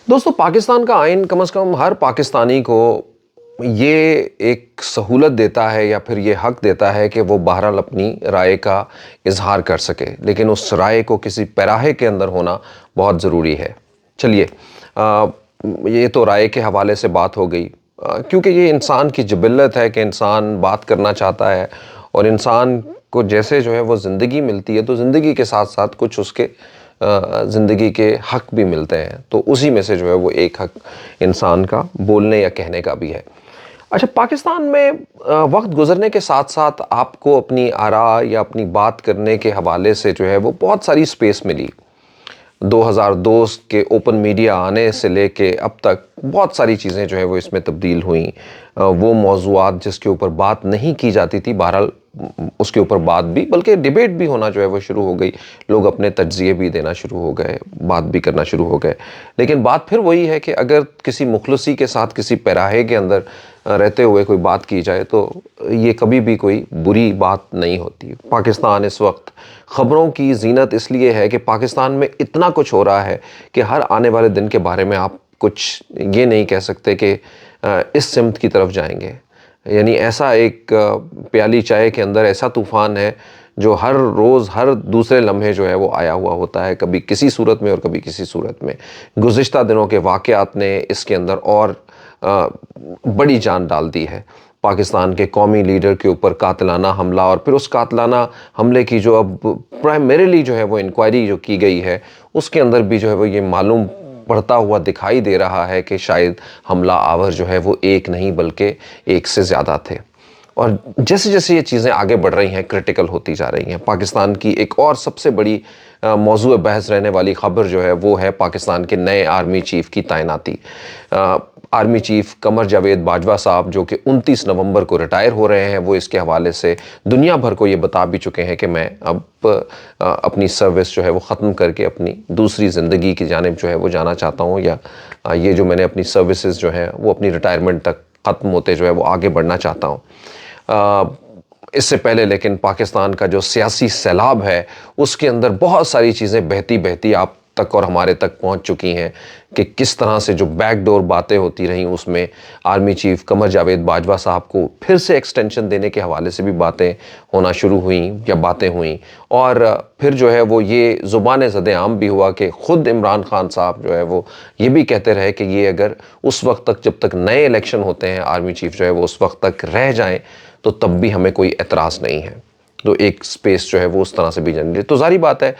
دوستو پاکستان کا آئین کم از کم ہر پاکستانی کو یہ ایک سہولت دیتا ہے یا پھر یہ حق دیتا ہے کہ وہ بہرحال اپنی رائے کا اظہار کر سکے، لیکن اس رائے کو کسی پیراہے کے اندر ہونا بہت ضروری ہے۔ چلیے یہ تو رائے کے حوالے سے بات ہو گئی، کیونکہ یہ انسان کی جبلت ہے کہ انسان بات کرنا چاہتا ہے، اور انسان کو جیسے جو ہے وہ زندگی ملتی ہے تو زندگی کے ساتھ ساتھ کچھ اس کے زندگی کے حق بھی ملتے ہیں، تو اسی میں سے جو ہے وہ ایک حق انسان کا بولنے یا کہنے کا بھی ہے۔ اچھا، پاکستان میں وقت گزرنے کے ساتھ ساتھ آپ کو اپنی آراء یا اپنی بات کرنے کے حوالے سے جو ہے وہ بہت ساری سپیس ملی۔ 2002 کے اوپن میڈیا آنے سے لے کے اب تک بہت ساری چیزیں جو ہے وہ اس میں تبدیل ہوئیں۔ وہ موضوعات جس کے اوپر بات نہیں کی جاتی تھی، بہرحال اس کے اوپر بات بھی، بلکہ ڈیبیٹ بھی ہونا جو ہے وہ شروع ہو گئی، لوگ اپنے تجزیے بھی دینا شروع ہو گئے، بات بھی کرنا شروع ہو گئے۔ لیکن بات پھر وہی ہے کہ اگر کسی مخلصی کے ساتھ کسی پیراہے کے اندر رہتے ہوئے کوئی بات کی جائے تو یہ کبھی بھی کوئی بری بات نہیں ہوتی۔ پاکستان اس وقت خبروں کی زینت اس لیے ہے کہ پاکستان میں اتنا کچھ ہو رہا ہے کہ ہر آنے والے دن کے بارے میں آپ کچھ یہ نہیں کہہ سکتے کہ اس سمت کی طرف جائیں گے۔ یعنی ایسا ایک پیالی چائے کے اندر ایسا طوفان ہے جو ہر روز ہر دوسرے لمحے جو ہے وہ آیا ہوا ہوتا ہے، کبھی کسی صورت میں اور کبھی کسی صورت میں۔ گزشتہ دنوں کے واقعات نے اس کے اندر اور بڑی جان ڈال دی ہے۔ پاکستان کے قومی لیڈر کے اوپر قاتلانہ حملہ، اور پھر اس قاتلانہ حملے کی جو اب پرائمریلی جو ہے وہ انکوائری جو کی گئی ہے، اس کے اندر بھی جو ہے وہ یہ معلوم پڑتا ہوا دکھائی دے رہا ہے کہ شاید حملہ آور جو ہے وہ ایک نہیں بلکہ ایک سے زیادہ تھے۔ اور جیسے جیسے یہ چیزیں آگے بڑھ رہی ہیں، کرٹیکل ہوتی جا رہی ہیں۔ پاکستان کی ایک اور سب سے بڑی موضوع بحث رہنے والی خبر جو ہے وہ ہے پاکستان کے نئے آرمی چیف کی تعیناتی۔ آرمی چیف قمر جاوید باجوہ صاحب جو کہ 29 نومبر کو ریٹائر ہو رہے ہیں، وہ اس کے حوالے سے دنیا بھر کو یہ بتا بھی چکے ہیں کہ میں اب اپنی سروس جو ہے وہ ختم کر کے اپنی دوسری زندگی کی جانب جو ہے وہ جانا چاہتا ہوں، یا یہ جو میں نے اپنی سروسز جو ہیں وہ اپنی ریٹائرمنٹ تک ختم ہوتے جو ہے وہ آگے بڑھنا چاہتا ہوں۔ اس سے پہلے لیکن پاکستان کا جو سیاسی سیلاب ہے اس کے اندر بہت ساری چیزیں بہتی بہتی آپ تک اور ہمارے تک پہنچ چکی ہیں کہ کس طرح سے جو بیک ڈور باتیں ہوتی رہیں، اس میں آرمی چیف قمر جاوید باجوہ صاحب کو پھر سے ایکسٹینشن دینے کے حوالے سے بھی باتیں ہونا شروع ہوئیں یا باتیں ہوئیں، اور پھر جو ہے وہ یہ زبان زد عام بھی ہوا کہ خود عمران خان صاحب جو ہے وہ یہ بھی کہتے رہے کہ یہ اگر اس وقت تک جب تک نئے الیکشن ہوتے ہیں آرمی چیف جو ہے وہ اس وقت تک رہ جائیں تو تب بھی ہمیں کوئی اعتراض نہیں ہے۔ تو ایک سپیس جو ہے وہ اس طرح سے بھی جنریٹ، تو ظاہری بات ہے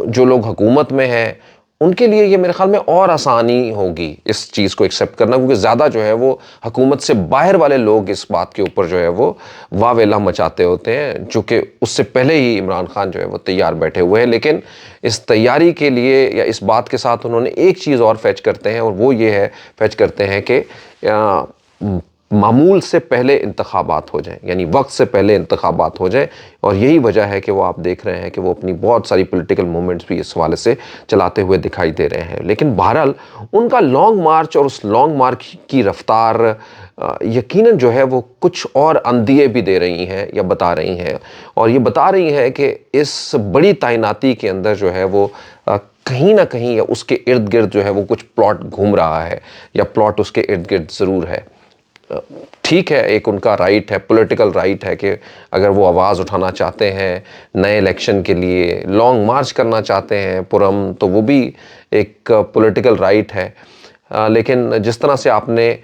جو لوگ حکومت میں ہیں ان کے لیے یہ میرے خیال میں اور آسانی ہوگی اس چیز کو ایکسیپٹ کرنا، کیونکہ زیادہ جو ہے وہ حکومت سے باہر والے لوگ اس بات کے اوپر جو ہے وہ واویلا مچاتے ہوتے ہیں، جو کہ اس سے پہلے ہی عمران خان جو ہے وہ تیار بیٹھے ہوئے ہیں۔ لیکن اس تیاری کے لیے یا اس بات کے ساتھ انہوں نے ایک چیز اور فیچ کرتے ہیں، اور وہ یہ ہے فیچ کرتے ہیں کہ معمول سے پہلے انتخابات ہو جائیں، یعنی وقت سے پہلے انتخابات ہو جائیں، اور یہی وجہ ہے کہ وہ آپ دیکھ رہے ہیں کہ وہ اپنی بہت ساری پولیٹیکل موومنٹس بھی اس حوالے سے چلاتے ہوئے دکھائی دے رہے ہیں۔ لیکن بہرحال ان کا لانگ مارچ اور اس لانگ مارچ کی رفتار یقیناً جو ہے وہ کچھ اور اندیے بھی دے رہی ہیں یا بتا رہی ہیں، اور یہ بتا رہی ہیں کہ اس بڑی تعیناتی کے اندر جو ہے وہ کہیں نہ کہیں یا اس کے ارد گرد جو ہے وہ کچھ پلاٹ گھوم رہا ہے، یا پلاٹ اس کے ارد گرد ضرور ہے۔ ٹھیک ہے، ایک ان کا رائٹ ہے، پولیٹیکل رائٹ ہے کہ اگر وہ آواز اٹھانا چاہتے ہیں نئے الیکشن کے لیے، لانگ مارچ کرنا چاہتے ہیں پرامن، تو وہ بھی ایک پولیٹیکل رائٹ ہے۔ لیکن جس طرح سے آپ نے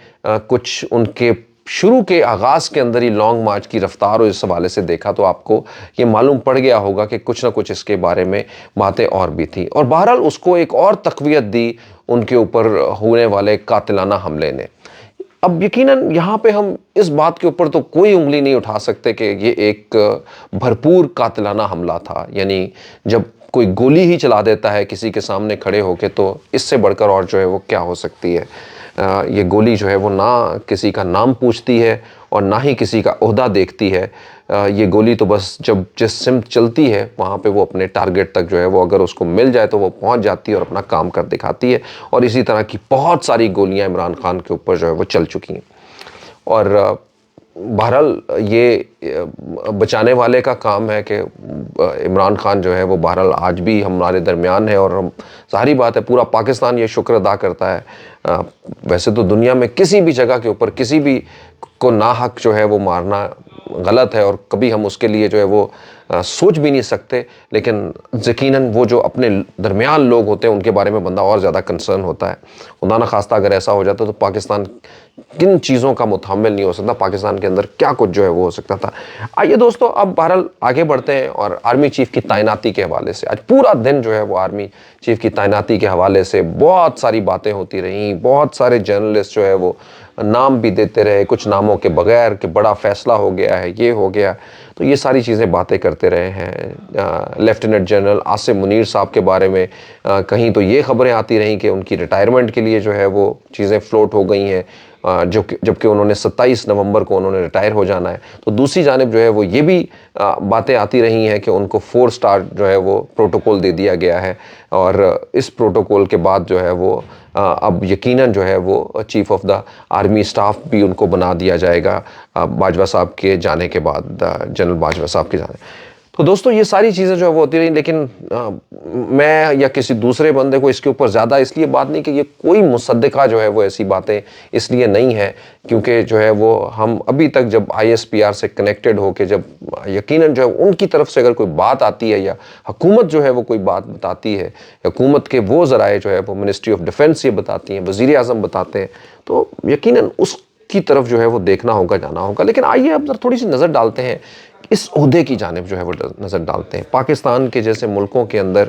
کچھ ان کے شروع کے آغاز کے اندر ہی لانگ مارچ کی رفتار اور اس حوالے سے دیکھا تو آپ کو یہ معلوم پڑ گیا ہوگا کہ کچھ نہ کچھ اس کے بارے میں باتیں اور بھی تھیں، اور بہرحال اس کو ایک اور تقویت دی ان کے اوپر ہونے والے قاتلانہ حملے نے۔ اب یقیناً یہاں پہ ہم اس بات کے اوپر تو کوئی انگلی نہیں اٹھا سکتے کہ یہ ایک بھرپور قاتلانہ حملہ تھا، یعنی جب کوئی گولی ہی چلا دیتا ہے کسی کے سامنے کھڑے ہو کے تو اس سے بڑھ کر اور جو ہے وہ کیا ہو سکتی ہے۔ یہ گولی جو ہے وہ نہ کسی کا نام پوچھتی ہے اور نہ ہی کسی کا عہدہ دیکھتی ہے۔ یہ گولی تو بس جب جس سمت چلتی ہے وہاں پہ وہ اپنے ٹارگٹ تک جو ہے وہ اگر اس کو مل جائے تو وہ پہنچ جاتی ہے اور اپنا کام کر دکھاتی ہے، اور اسی طرح کی بہت ساری گولیاں عمران خان کے اوپر جو ہے وہ چل چکی ہیں۔ اور بہرحال یہ بچانے والے کا کام ہے کہ عمران خان جو ہے وہ بہرحال آج بھی ہمارے درمیان ہے، اور ہم ظاہری بات ہے پورا پاکستان یہ شکر ادا کرتا ہے۔ ویسے تو دنیا میں کسی بھی جگہ کے اوپر کسی بھی کو ناحق جو ہے وہ مارنا غلط ہے، اور کبھی ہم اس کے لیے جو ہے وہ سوچ بھی نہیں سکتے، لیکن یقیناً وہ جو اپنے درمیان لوگ ہوتے ہیں ان کے بارے میں بندہ اور زیادہ کنسرن ہوتا ہے۔ خدا نہ خواستہ اگر ایسا ہو جاتا تو پاکستان کن چیزوں کا متحمل نہیں ہو سکتا، پاکستان کے اندر کیا کچھ جو ہے وہ ہو سکتا تھا۔ آئیے دوستو اب بہرحال آگے بڑھتے ہیں، اور آرمی چیف کی تعیناتی کے حوالے سے آج پورا دن جو ہے وہ آرمی چیف کی تعیناتی کے حوالے سے بہت ساری باتیں ہوتی رہیں، بہت سارے جرنلسٹ جو ہے وہ نام بھی دیتے رہے کچھ ناموں کے بغیر کہ بڑا فیصلہ ہو گیا ہے، یہ ہو گیا، تو یہ ساری چیزیں باتیں کرتے رہے ہیں۔ لیفٹیننٹ جنرل عاصم منیر صاحب کے بارے میں کہیں تو یہ خبریں آتی رہیں کہ ان کی ریٹائرمنٹ کے لیے جو ہے وہ چیزیں فلوٹ ہو گئی ہیں، جبکہ انہوں نے 27 نومبر کو انہوں نے ریٹائر ہو جانا ہے۔ تو دوسری جانب جو ہے وہ یہ بھی باتیں آتی رہی ہیں کہ ان کو 4 سٹار جو ہے وہ پروٹوکول دے دیا گیا ہے، اور اس پروٹوکول کے بعد جو ہے وہ اب یقیناً جو ہے وہ chief of the army staff بھی ان کو بنا دیا جائے گا باجوہ صاحب کے جانے کے بعد، جنرل باجوہ صاحب کے جانے۔ تو دوستو یہ ساری چیزیں جو ہے وہ ہوتی رہیں، لیکن میں یا کسی دوسرے بندے کو اس کے اوپر زیادہ اس لیے بات نہیں کہ یہ کوئی مصدقہ جو ہے وہ ایسی باتیں اس لیے نہیں ہے کیونکہ جو ہے وہ ہم ابھی تک جب ISPR سے کنیکٹڈ ہو کے جب یقیناً جو ہے ان کی طرف سے اگر کوئی بات آتی ہے یا حکومت جو ہے وہ کوئی بات بتاتی ہے، حکومت کے وہ ذرائع جو ہے وہ منسٹری آف ڈیفنس یہ بتاتی ہیں، وزیر اعظم بتاتے ہیں، تو یقیناً اس کی طرف جو ہے وہ دیکھنا ہوگا، جانا ہوگا۔ لیکن آئیے اب تھوڑی سی نظر ڈالتے ہیں اس عہدے کی جانب جو ہے وہ نظر ڈالتے ہیں۔ پاکستان کے جیسے ملکوں کے اندر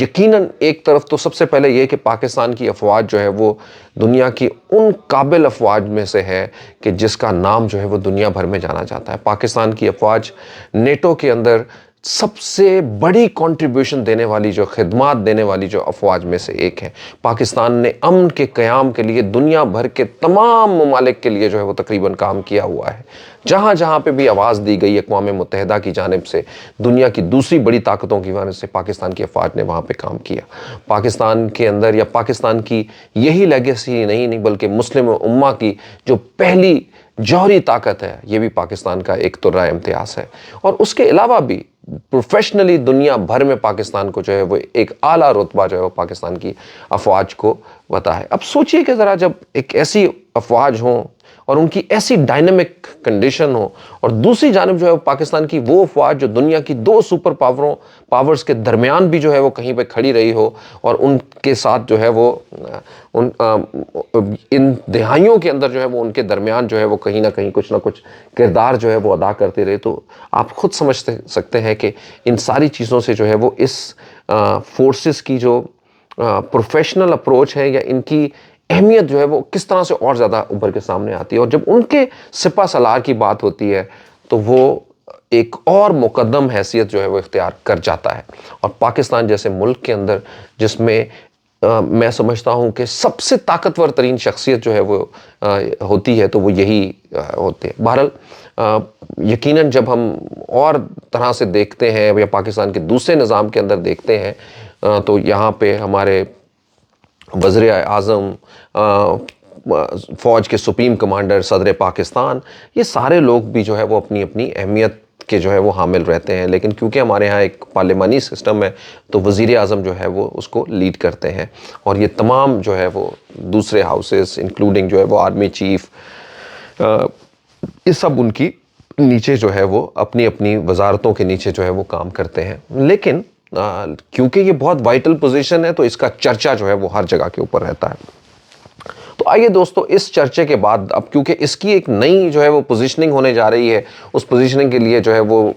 یقیناً ایک طرف تو سب سے پہلے یہ کہ پاکستان کی افواج جو ہے وہ دنیا کی ان قابل افواج میں سے ہے کہ جس کا نام جو ہے وہ دنیا بھر میں جانا جاتا ہے۔ پاکستان کی افواج نیٹو کے اندر سب سے بڑی کنٹریبیوشن دینے والی جو خدمات دینے والی جو افواج میں سے ایک ہے۔ پاکستان نے امن کے قیام کے لیے دنیا بھر کے تمام ممالک کے لیے جو ہے وہ تقریباً کام کیا ہوا ہے۔ جہاں جہاں پہ بھی آواز دی گئی اقوام متحدہ کی جانب سے، دنیا کی دوسری بڑی طاقتوں کی وجہ سے پاکستان کی افواج نے وہاں پہ کام کیا۔ پاکستان کے اندر یا پاکستان کی یہی لیگیسی نہیں بلکہ مسلم امہ کی جو پہلی جوہری طاقت ہے، یہ بھی پاکستان کا ایک ترہ امتیاز ہے۔ اور اس کے علاوہ بھی پروفیشنلی دنیا بھر میں پاکستان کو جو ہے وہ ایک اعلیٰ رتبہ جو ہے وہ پاکستان کی افواج کو بتا ہے۔ اب سوچئے کہ ذرا جب ایک ایسی افواج ہوں اور ان کی ایسی ڈائنامک کنڈیشن ہو، اور دوسری جانب جو ہے پاکستان کی وہ افواج جو دنیا کی 2 سپر پاورز کے درمیان بھی جو ہے وہ کہیں پہ کھڑی رہی ہو، اور ان کے ساتھ جو ہے وہ ان دہائیوں کے اندر جو ہے وہ ان کے درمیان جو ہے وہ کہیں نہ کہیں کچھ نہ کچھ کردار جو ہے وہ ادا کرتے رہے، تو آپ خود سمجھ سکتے ہیں کہ ان ساری چیزوں سے جو ہے وہ اس فورسز کی جو پروفیشنل اپروچ ہے یا ان کی اہمیت جو ہے وہ کس طرح سے اور زیادہ ابھر کے سامنے آتی ہے۔ اور جب ان کے سپہ سالار کی بات ہوتی ہے تو وہ ایک اور مقدم حیثیت جو ہے وہ اختیار کر جاتا ہے۔ اور پاکستان جیسے ملک کے اندر جس میں میں سمجھتا ہوں کہ سب سے طاقتور ترین شخصیت جو ہے وہ ہوتی ہے تو وہ یہی ہوتے ہیں۔ بہرحال یقیناً جب ہم اور طرح سے دیکھتے ہیں یا پاکستان کے دوسرے نظام کے اندر دیکھتے ہیں تو یہاں پہ ہمارے وزیر اعظم، فوج کے سپریم کمانڈر، صدر پاکستان، یہ سارے لوگ بھی جو ہے وہ اپنی اپنی اہمیت کے جو ہے وہ حامل رہتے ہیں، لیکن کیونکہ ہمارے ہاں ایک پارلیمانی سسٹم ہے تو وزیر اعظم جو ہے وہ اس کو لیڈ کرتے ہیں، اور یہ تمام جو ہے وہ دوسرے ہاؤسز انکلوڈنگ جو ہے وہ آرمی چیف، یہ سب ان کی نیچے جو ہے وہ اپنی اپنی وزارتوں کے نیچے جو ہے وہ کام کرتے ہیں۔ لیکن کیونکہ یہ بہت وائٹل پوزیشن ہے تو اس کا چرچا جو ہے وہ ہر جگہ کے اوپر رہتا ہے۔ تو آئیے دوستو اس چرچے کے بعد اب کیونکہ اس کی ایک نئی جو ہے وہ پوزیشننگ ہونے جا رہی ہے، اس پوزیشننگ کے لیے جو ہے وہ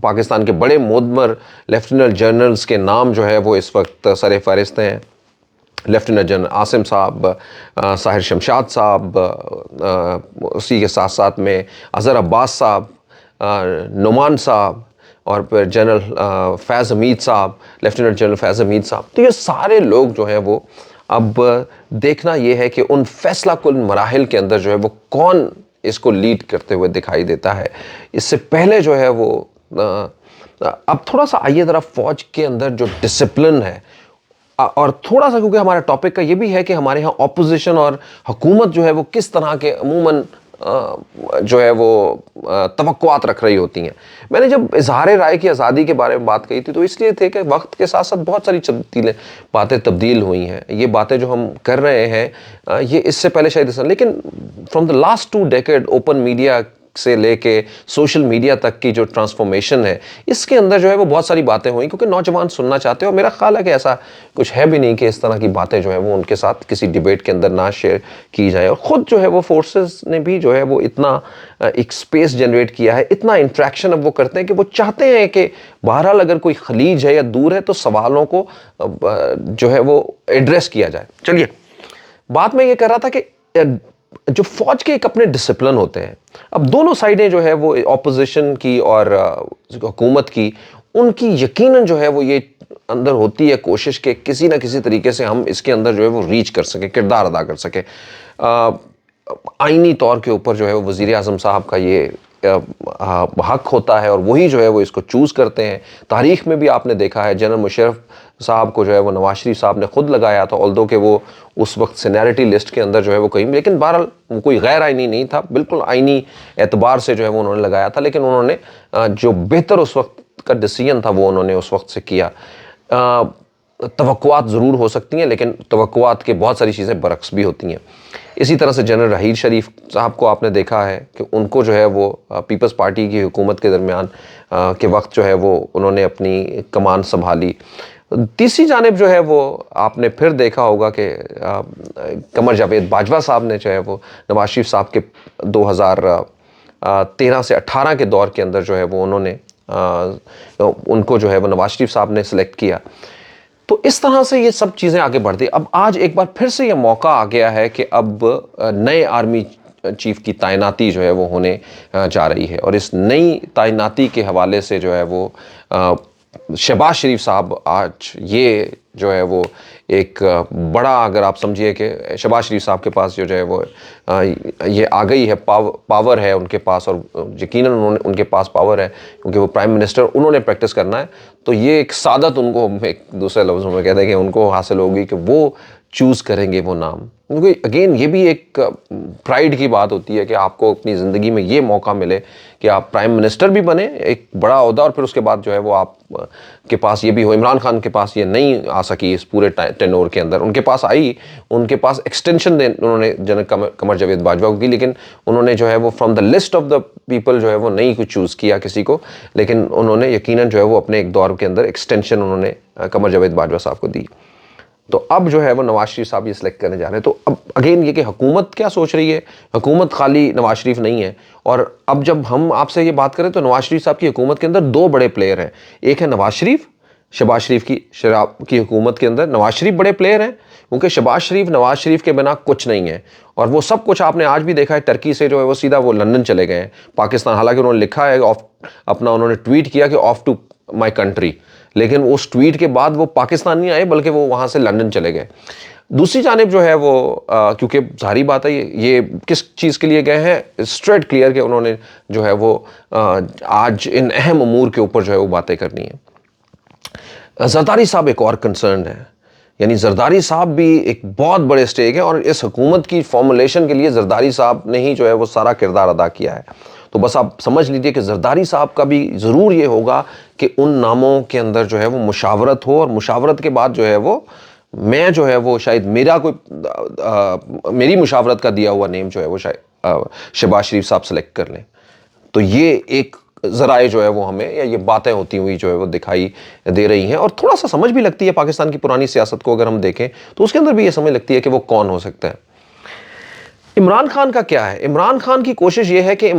پاکستان کے بڑے معتبر لیفٹیننٹ جنرلز کے نام جو ہے وہ اس وقت سر فہرست ہیں۔ لیفٹیننٹ جنرل عاصم صاحب، ساحر شمشاد صاحب، اسی کے ساتھ ساتھ میں اظہر عباس صاحب، نعمان صاحب، اور پھر جنرل فیض حمید صاحب، لیفٹیننٹ جنرل فیض حمید صاحب، تو یہ سارے لوگ جو ہیں وہ اب دیکھنا یہ ہے کہ ان فیصلہ کن مراحل کے اندر جو ہے وہ کون اس کو لیڈ کرتے ہوئے دکھائی دیتا ہے۔ اس سے پہلے جو ہے وہ اب تھوڑا سا آئیے ذرا فوج کے اندر جو ڈسپلن ہے، اور تھوڑا سا کیونکہ ہمارا ٹاپک کا یہ بھی ہے کہ ہمارے ہاں اپوزیشن اور حکومت جو ہے وہ کس طرح کے عموماً جو ہے وہ توقعات رکھ رہی ہوتی ہیں. میں نے جب اظہار رائے کی آزادی کے بارے میں بات کہی تھی تو اس لیے تھے کہ وقت کے ساتھ ساتھ بہت ساری باتیں تبدیل ہوئی ہیں. یہ باتیں جو ہم کر رہے ہیں یہ اس سے پہلے شاید لیکن from the last 2 decades open media سے لے کے سوشل میڈیا تک کی جو ٹرانسفارمیشن ہے اس کے اندر جو ہے وہ بہت ساری باتیں ہوئیں کیونکہ نوجوان سننا چاہتے ہیں. اور میرا خیال ہے کہ ایسا کچھ ہے بھی نہیں کہ اس طرح کی باتیں جو ہے وہ ان کے ساتھ کسی ڈیبیٹ کے اندر نہ شیئر کی جائے. اور خود جو ہے وہ فورسز نے بھی جو ہے وہ اتنا ایک سپیس جنریٹ کیا ہے, اتنا انٹریکشن اب وہ کرتے ہیں کہ وہ چاہتے ہیں کہ بہرحال اگر کوئی خلیج ہے یا دور ہے تو سوالوں کو جو ہے وہ ایڈریس کیا جائے. چلیے بات میں یہ کر رہا تھا کہ جو فوج کے ایک اپنے ڈسپلن ہوتے ہیں. اب دونوں سائیڈیں جو ہے وہ اپوزیشن کی اور حکومت کی, ان کی یقیناً جو ہے وہ یہ اندر ہوتی ہے کوشش کہ کسی نہ کسی طریقے سے ہم اس کے اندر جو ہے وہ ریچ کر سکیں, کردار ادا کر سکیں. آئینی طور کے اوپر جو ہے وہ وزیر اعظم صاحب کا یہ حق ہوتا ہے اور وہی جو ہے وہ اس کو چوز کرتے ہیں. تاریخ میں بھی آپ نے دیکھا ہے جنرل مشرف صاحب کو جو ہے وہ نواز شریف صاحب نے خود لگایا تھا, آلدو کہ وہ اس وقت سینیرٹی لسٹ کے اندر جو ہے وہ کہیں, لیکن بہرحال کوئی غیر آئینی نہیں تھا, بالکل آئینی اعتبار سے جو ہے وہ انہوں نے لگایا تھا. لیکن انہوں نے جو بہتر اس وقت کا ڈیسیژن تھا وہ انہوں نے اس وقت سے کیا. توقعات ضرور ہو سکتی ہیں لیکن توقعات کے بہت ساری چیزیں برعکس بھی ہوتی ہیں. اسی طرح سے جنرل راحیل شریف صاحب کو آپ نے دیکھا ہے کہ ان کو جو ہے وہ پیپلز پارٹی کی حکومت کے درمیان کے وقت جو ہے وہ انہوں نے اپنی کمان سنبھالی. تیسری جانب جو ہے وہ آپ نے پھر دیکھا ہوگا کہ قمر جاوید باجوہ صاحب نے جو ہے وہ نواز شریف صاحب کے 2013 سے 18 کے دور کے اندر جو ہے وہ انہوں نے ان کو جو ہے وہ نواز شریف صاحب نے سلیکٹ کیا. تو اس طرح سے یہ سب چیزیں آگے بڑھتی. اب آج ایک بار پھر سے یہ موقع آ گیا ہے کہ اب نئے آرمی چیف کی تعیناتی جو ہے وہ ہونے جا رہی ہے, اور اس نئی تعیناتی کے حوالے سے جو ہے وہ شہباز شریف صاحب آج یہ جو ہے وہ ایک بڑا, اگر آپ سمجھیے کہ شہباز شریف صاحب کے پاس جو ہے وہ یہ آ گئی ہے, پاور ہے ان کے پاس, اور یقیناً ان کے پاس پاور ہے کیونکہ وہ پرائم منسٹر انہوں نے پریکٹس کرنا ہے. تو یہ ایک سعادت ان کو, ایک دوسرے لفظوں میں کہتے ہیں کہ ان کو حاصل ہوگی کہ وہ چوز کریں گے وہ نام. کیونکہ اگین یہ بھی ایک پرائیڈ کی بات ہوتی ہے کہ آپ کو اپنی زندگی میں یہ موقع ملے کہ آپ پرائم منسٹر بھی بنیں, ایک بڑا عہدہ, اور پھر اس کے بعد جو ہے وہ آپ کے پاس یہ بھی ہو. عمران خان کے پاس یہ نہیں آ سکی اس پورے ٹینور کے اندر, ان کے پاس آئی, ان کے پاس ایکسٹینشن انہوں نے جنرل قمر جاوید باجوہ کو کی, لیکن انہوں نے جو ہے وہ from the list of the people جو ہے وہ نہیں کچھ چوز کیا کسی کو, لیکن انہوں نے یقیناً جو ہے وہ اپنے ایک دور کے اندر ایکسٹینشن انہوں نے قمر جاوید باجوہ صاحب کو دی. تو اب جو ہے وہ نواز شریف صاحب یہ سلیکٹ کرنے جا رہے ہیں. تو اب اگین یہ کہ حکومت کیا سوچ رہی ہے, حکومت خالی نواز شریف نہیں ہے. اور اب جب ہم آپ سے یہ بات کریں تو نواز شریف صاحب کی حکومت کے اندر 2 بڑے پلیئر ہیں. ایک ہے نواز شریف, شہباز شریف کی حکومت کے اندر نواز شریف بڑے پلیئر ہیں, کیونکہ شہباز شریف نواز شریف کے بنا کچھ نہیں ہے. اور وہ سب کچھ آپ نے آج بھی دیکھا ہے, ٹرکی سے جو ہے وہ سیدھا وہ لندن چلے گئے ہیں, پاکستان. حالانکہ انہوں نے لکھا ہے اپنا, انہوں نے ٹویٹ کیا کہ آف ٹو مائی کنٹری, لیکن اس ٹویٹ کے بعد وہ پاکستان نہیں آئے بلکہ وہ وہاں سے لندن چلے گئے. دوسری جانب جو ہے وہ کیونکہ ظاہری بات ہے یہ کس چیز کے لیے گئے ہیں, اسٹریٹ کلیئر کہ انہوں نے جو ہے وہ آج ان اہم امور کے اوپر جو ہے وہ باتیں کرنی ہیں. زرداری صاحب ایک اور کنسرنڈ ہے, یعنی زرداری صاحب بھی ایک بہت بڑے اسٹیک ہے, اور اس حکومت کی فارمولیشن کے لیے زرداری صاحب نے ہی جو ہے وہ سارا کردار ادا کیا ہے. تو بس آپ سمجھ لیجئے کہ زرداری صاحب کا بھی ضرور یہ ہوگا کہ ان ناموں کے اندر جو ہے وہ مشاورت ہو, اور مشاورت کے بعد جو ہے وہ میں جو ہے وہ شاید میری مشاورت کا دیا ہوا نیم جو ہے وہ شاید شہباز شریف صاحب سلیکٹ کر لیں. تو یہ ایک ذرائع جو ہے وہ ہمیں, یا یہ باتیں ہوتی ہوئی جو ہے وہ دکھائی دے رہی ہیں, اور تھوڑا سا سمجھ بھی لگتی ہے پاکستان کی پرانی سیاست کو اگر ہم دیکھیں تو اس کے اندر بھی یہ سمجھ لگتی ہے کہ وہ کون ہو سکتا ہے. عمران خان کا کیا ہے؟ عمران خان کی کوشش یہ ہے کہ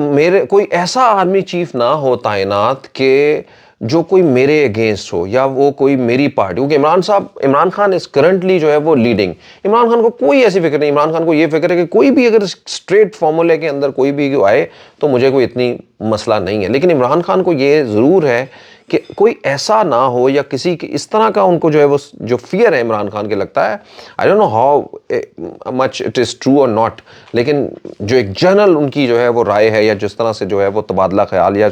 کوئی ایسا آرمی چیف نہ ہو تعینات کہ جو کوئی میرے اگینسٹ ہو, یا وہ کوئی میری پارٹی, کیونکہ عمران خان اس کرنٹلی جو ہے وہ لیڈنگ. عمران خان کو کوئی ایسی فکر نہیں, عمران خان کو یہ فکر ہے کہ کوئی بھی اگر اسٹریٹ فارمولے کے اندر کوئی بھی آئے تو مجھے کوئی اتنی مسئلہ نہیں ہے. لیکن عمران خان کو یہ ضرور ہے کہ کوئی ایسا نہ ہو, یا کسی اس طرح کا ان کو جو ہے وہ جو فیئر ہے عمران خان کے لگتا ہے, I don't know how much it is true اور ناٹ, لیکن جو ایک جنرل ان کی جو ہے وہ رائے ہے, یا جس طرح سے جو ہے وہ تبادلہ خیال یا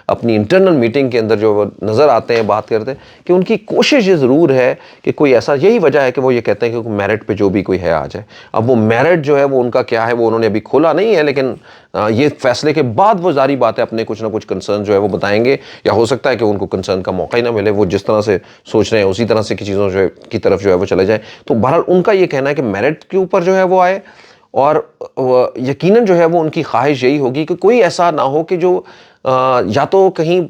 اپنی انٹرنل میٹنگ کے اندر جو وہ نظر آتے ہیں بات کرتے ہیں کہ ان کی کوشش یہ ضرور ہے کہ کوئی ایسا, یہی وجہ ہے کہ وہ یہ کہتے ہیں کہ میرٹ پہ جو بھی کوئی ہے آ جائے. اب وہ میرٹ جو ہے وہ ان کا کیا ہے وہ انہوں نے ابھی کھولا نہیں ہے, لیکن یہ فیصلے کے بعد وہ ظاہری بات ہے اپنے کچھ نہ کچھ کنسرن جو ہے وہ بتائیں گے, یا ہو سکتا ہے کہ ان کو کنسرن کا موقع ہی نہ ملے, وہ جس طرح سے سوچ رہے ہیں اسی طرح سے کی چیزوں کی طرف جو ہے وہ چلے جائیں. تو بہرحال ان کا یہ کہنا ہے کہ میرٹ کے اوپر جو ہے وہ آئے, اور یقیناً جو ہے وہ ان کی خواہش یہی ہوگی کہ کوئی ایسا نہ ہو کہ جو یا تو کہیں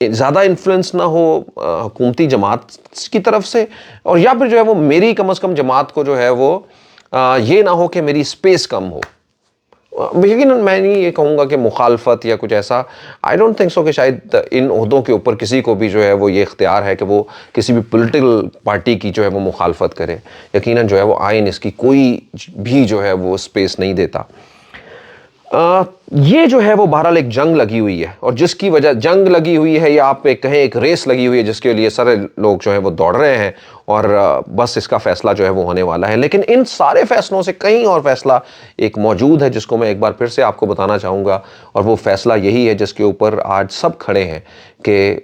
زیادہ انفلوئنس نہ ہو حکومتی جماعت کی طرف سے, اور یا پھر جو ہے وہ میری کم از کم جماعت کو جو ہے وہ یہ نہ ہو کہ میری سپیس کم ہو. یقیناً میں نہیں یہ کہوں گا کہ مخالفت یا کچھ ایسا, آئی ڈونٹ تھنک سو کہ شاید ان عہدوں کے اوپر کسی کو بھی جو ہے وہ یہ اختیار ہے کہ وہ کسی بھی پولیٹیکل پارٹی کی جو ہے وہ مخالفت کرے. یقیناً جو ہے وہ آئین اس کی کوئی بھی جو ہے وہ اسپیس نہیں دیتا. یہ جو ہے وہ بہرحال ایک جنگ لگی ہوئی ہے, اور جس کی وجہ جنگ لگی ہوئی ہے یا آپ کہیں ایک ریس لگی ہوئی ہے جس کے لیے سارے لوگ جو ہے وہ دوڑ رہے ہیں, اور بس اس کا فیصلہ جو ہے وہ ہونے والا ہے. لیکن ان سارے فیصلوں سے کہیں اور فیصلہ ایک موجود ہے جس کو میں ایک بار پھر سے آپ کو بتانا چاہوں گا, اور وہ فیصلہ یہی ہے جس کے اوپر آج سب کھڑے ہیں کہ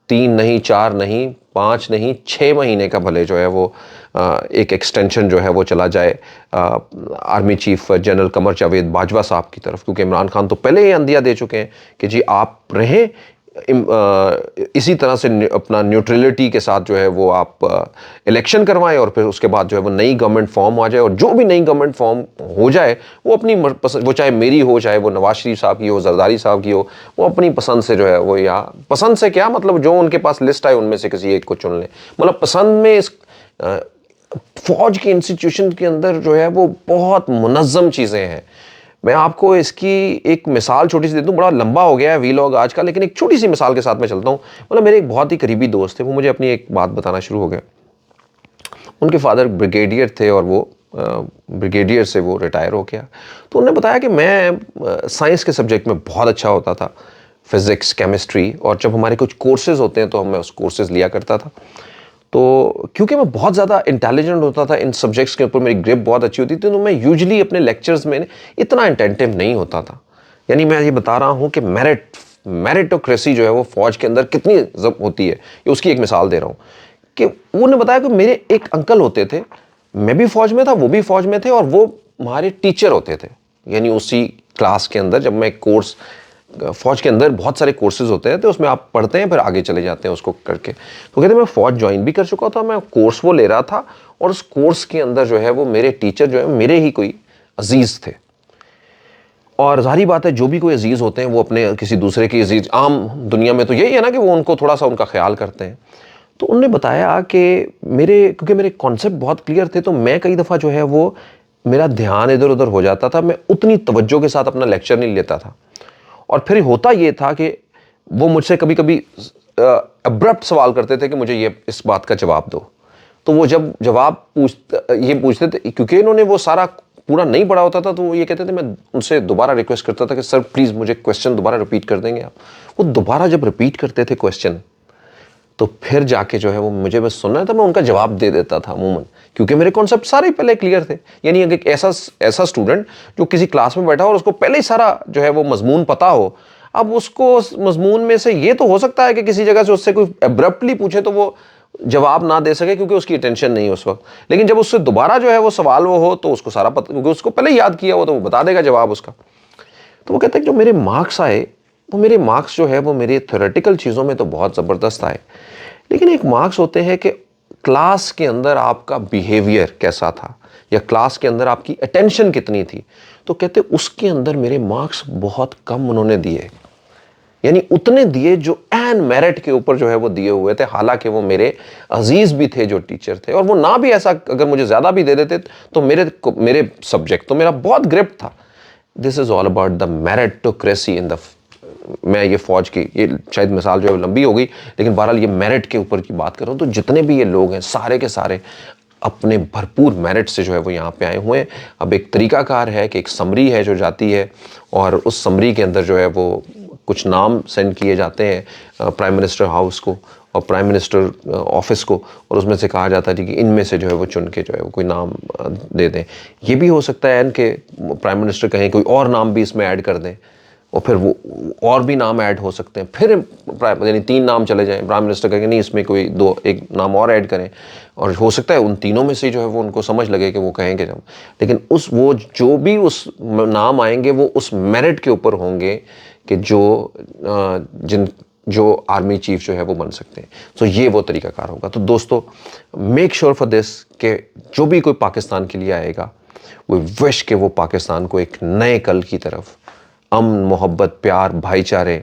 3 نہیں 4 نہیں 5 نہیں 6 مہینے کا بھلے جو ہے وہ ایک ایکسٹینشن جو ہے وہ چلا جائے army chief general Qamar Javed Bajwa صاحب کی طرف, کیونکہ عمران خان تو پہلے ہی عندیہ دے چکے ہیں کہ جی آپ رہیں اسی طرح سے اپنا نیوٹرلٹی کے ساتھ جو ہے وہ آپ الیکشن کروائیں, اور پھر اس کے بعد جو ہے وہ نئی گورنمنٹ فارم آ جائے, اور جو بھی نئی گورنمنٹ فارم ہو جائے وہ اپنی وہ چاہے میری ہو, چاہے وہ نواز شریف صاحب کی ہو, زرداری صاحب کی ہو, وہ اپنی پسند سے جو ہے وہ, یا پسند سے کیا مطلب جو ان کے پاس لسٹ آئے ان میں سے کسی ایک کو چن لیں. مطلب پسند میں اس فوج کی انسٹیٹیوشن کے اندر جو ہے وہ بہت منظم چیزیں ہیں. میں آپ کو اس کی ایک مثال چھوٹی سی دیتا ہوں, بڑا لمبا ہو گیا ہے وی لاگ آج کا, لیکن ایک چھوٹی سی مثال کے ساتھ میں چلتا ہوں. مطلب میرے ایک بہت ہی قریبی دوست تھے, وہ مجھے اپنی ایک بات بتانا شروع ہو گئے. ان کے فادر بریگیڈیئر تھے اور وہ بریگیڈیئر سے وہ ریٹائر ہو گیا. تو انہوں نے بتایا کہ میں سائنس کے سبجیکٹ میں بہت اچھا ہوتا تھا, فزکس کیمسٹری, اور جب ہمارے کچھ کورسز ہوتے ہیں تو میں اس کورسز لیا کرتا تھا. تو کیونکہ میں بہت زیادہ انٹیلیجنٹ ہوتا تھا ان سبجیکٹس کے اوپر, میری گرپ بہت اچھی ہوتی تھی, تو میں یوزلی اپنے لیکچرز میں اتنا انٹینٹیو نہیں ہوتا تھا. یعنی میں یہ بتا رہا ہوں کہ میرٹوکریسی جو ہے وہ فوج کے اندر کتنی ہوتی ہے, یہ اس کی ایک مثال دے رہا ہوں. کہ انہوں نے بتایا کہ میرے ایک انکل ہوتے تھے, میں بھی فوج میں تھا, وہ بھی فوج میں تھے, اور وہ ہمارے ٹیچر ہوتے تھے. یعنی اسی کلاس کے اندر جب میں کورس, فوج کے اندر بہت سارے کورسز ہوتے ہیں تو اس میں آپ پڑھتے ہیں پھر آگے چلے جاتے ہیں اس کو کر کے. تو کہتے ہیں میں فوج جوائن بھی کر چکا تھا, میں کورس وہ لے رہا تھا, اور اس کورس کے اندر جو ہے وہ میرے ٹیچر جو ہے میرے ہی کوئی عزیز تھے. اور ظاہری بات ہے جو بھی کوئی عزیز ہوتے ہیں وہ اپنے کسی دوسرے کی عزیز, عام دنیا میں تو یہی ہے نا کہ وہ ان کو تھوڑا سا ان کا خیال کرتے ہیں. تو انہوں نے بتایا کہ کیونکہ میرے کانسیپٹ بہت کلیئر تھے, تو میں کئی دفعہ جو ہے وہ میرا دھیان ادھر ادھر ہو جاتا تھا, میں اتنی توجہ کے ساتھ اپنا لیکچر نہیں لیتا تھا. اور پھر ہوتا یہ تھا کہ وہ مجھ سے کبھی کبھی ابرپٹ سوال کرتے تھے کہ مجھے یہ اس بات کا جواب دو. تو وہ جب جواب یہ پوچھتے تھے, کیونکہ انہوں نے وہ سارا پورا نہیں پڑھا ہوتا تھا, تو وہ یہ کہتے تھے, میں ان سے دوبارہ ریکویسٹ کرتا تھا کہ سر پلیز مجھے کویسچن دوبارہ ریپیٹ کر دیں گے آپ. وہ دوبارہ جب ریپیٹ کرتے تھے کویسچن, تو پھر جا کے جو ہے وہ مجھے بس سننا تھا, میں ان کا جواب دے دیتا تھا عموماً, کیونکہ میرے کانسیپٹ سارے پہلے کلیئر تھے. یعنی ایک ایسا اسٹوڈنٹ جو کسی کلاس میں بیٹھا ہو اور اس کو پہلے ہی سارا جو ہے وہ مضمون پتا ہو, اب اس کو اس مضمون میں سے یہ تو ہو سکتا ہے کہ کسی جگہ سے اس سے کوئی ابرپٹلی پوچھے تو وہ جواب نہ دے سکے کیونکہ اس کی اٹینشن نہیں اس وقت, لیکن جب اس سے دوبارہ جو ہے وہ سوال وہ ہو تو اس کو سارا پتہ, کیونکہ اس کو پہلے ہی یاد کیا ہو تو وہ بتا دے گا جواب اس کا. تو وہ کہتے ہیں کہ جو میرے مارکس آئے, وہ میرے مارکس جو ہے وہ میری تھیوریٹیکل چیزوں میں تو بہت زبردست آئے, لیکن ایک مارکس ہوتے ہیں کہ کلاس کے اندر آپ کا بیہیویئر کیسا تھا, یا کلاس کے اندر آپ کی اٹینشن کتنی تھی. تو کہتے اس کے اندر میرے مارکس بہت کم انہوں نے دیے, یعنی اتنے دیے جو این میرٹ کے اوپر جو ہے وہ دیے ہوئے تھے, حالانکہ وہ میرے عزیز بھی تھے جو ٹیچر تھے, اور وہ نہ بھی ایسا اگر مجھے زیادہ بھی دے دیتے تو میرے سبجیکٹ تو میرا بہت گرپ تھا. دس از آل اباؤٹ دا میرٹوکریسی ان دا, میں یہ فوج کی, یہ شاید مثال جو ہے لمبی ہو گئی, لیکن بہرحال یہ میرٹ کے اوپر کی بات کر رہا ہوں. تو جتنے بھی یہ لوگ ہیں سارے کے سارے اپنے بھرپور میرٹ سے جو ہے وہ یہاں پہ آئے ہوئے ہیں. اب ایک طریقہ کار ہے کہ ایک سمری ہے جو جاتی ہے, اور اس سمری کے اندر جو ہے وہ کچھ نام سینڈ کیے جاتے ہیں پرائم منسٹر ہاؤس کو اور پرائم منسٹر آفس کو, اور اس میں سے کہا جاتا ہے کہ ان میں سے جو ہے وہ چن کے جو ہے وہ کوئی نام دے دیں. یہ بھی ہو سکتا ہے کہ پرائم منسٹر کہیں کوئی اور نام بھی اس میں ایڈ کر دیں, اور پھر وہ اور بھی نام ایڈ ہو سکتے ہیں، پھر یعنی 3 نام چلے جائیں، پرائم منسٹر کہیں گے نہیں اس میں کوئی ایک نام اور ایڈ کریں، اور ہو سکتا ہے ان تینوں میں سے جو ہے وہ ان کو سمجھ لگے کہ وہ کہیں گے جب، لیکن وہ جو بھی اس نام آئیں گے وہ اس میرٹ کے اوپر ہوں گے کہ جو آرمی چیف جو ہے وہ بن سکتے ہیں. تو یہ وہ طریقہ کار ہوگا. تو دوستو میک شیور فار دس کہ جو بھی کوئی پاکستان کے لیے آئے گا وہ وش کہ وہ پاکستان کو ایک نئے کل کی طرف، امن، محبت، پیار، بھائی چارے،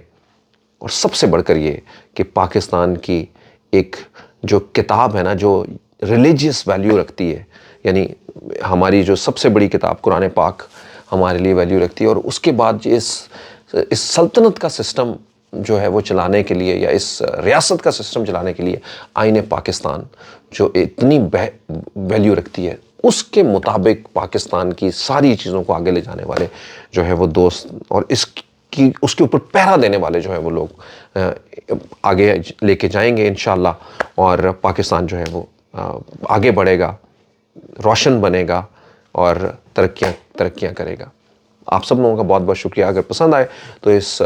اور سب سے بڑھ کر یہ کہ پاکستان کی ایک جو کتاب ہے نا جو ریلیجیس ویلیو رکھتی ہے، یعنی ہماری جو سب سے بڑی کتاب قرآن پاک ہمارے لیے ویلیو رکھتی ہے، اور اس کے بعد اس سلطنت کا سسٹم جو ہے وہ چلانے کے لیے، یا اس ریاست کا سسٹم چلانے کے لیے آئین پاکستان جو اتنی ویلیو رکھتی ہے، اس کے مطابق پاکستان کی ساری چیزوں کو آگے لے جانے والے جو ہے وہ دوست، اور اس کے اوپر پہرا دینے والے جو ہے وہ لوگ آگے لے کے جائیں گے انشاءاللہ، اور پاکستان جو ہے وہ آگے بڑھے گا، روشن بنے گا، اور ترقیاں کرے گا. آپ سب لوگوں کا بہت بہت شکریہ. اگر پسند آئے تو اس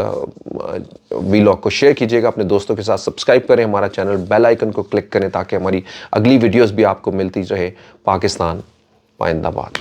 ویلاگ کو شیئر کیجیے گا اپنے دوستوں کے ساتھ، سبسکرائب کریں ہمارا چینل، بیل آئیکن کو کلک کریں تاکہ ہماری اگلی ویڈیوز بھی آپ کو ملتی رہے. پاکستان پائندہ باد.